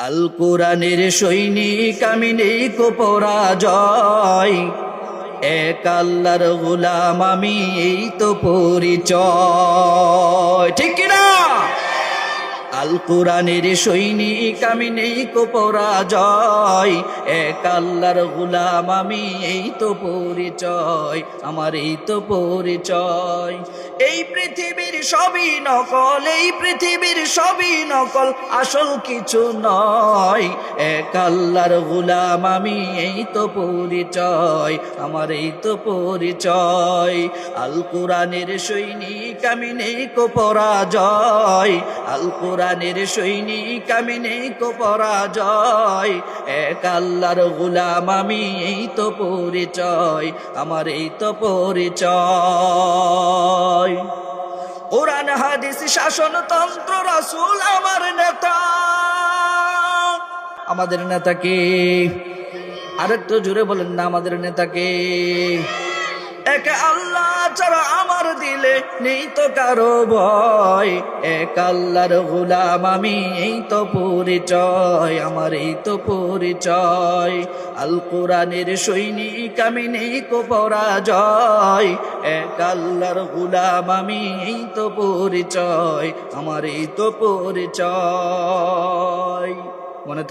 আল কোরআনের সৈনিক আমি নেই কো পরাজয়, এক আল্লাহর গোলাম আমি এই তো পরিচয়। ঠিক কিনা? আল কোরআনের সৈনিক আমি নেই কো পরাজয়, এক আল্লাহর গোলাম আমি এই তো পরিচয়, আমার এই তো পরিচয়। এই পৃথিবীর সবই নকল, এই পৃথিবীর সবই নকল, আসল কিছু নয়, এক আল্লাহর গোলাম আমি এই তো পরিচয়, আমার এই তো পরিচয়। আল কোরআনের সৈনিক আমি নেই কো পরাজয়, আল কোরআনের সৈনিক আমি নেই কো পরাজয়, এক আল্লাহর গোলাম আমি এই তো পরিচয়, আমার এই তো পরিচয়। কোরআন হাদিস শাসনতন্ত্র রাসূল আমার নেতা। আমাদের নেতা কে? আরেকটু জোরে বলেন না, আমাদের নেতা কে? এক আল্লাহ ছাড়া আমার দিলে নেই তো কারো ভয়, এক আল্লাহর গোলাম আমি এই তো পরিচয়, আমার এই তো পরিচয়। আল কোরআনের সৈনিক আমি নেই কো পরাজয়, এক আল্লাহর গোলাম আমি এই তো পরিচয়, আমার এই তো পরিচয়। মনে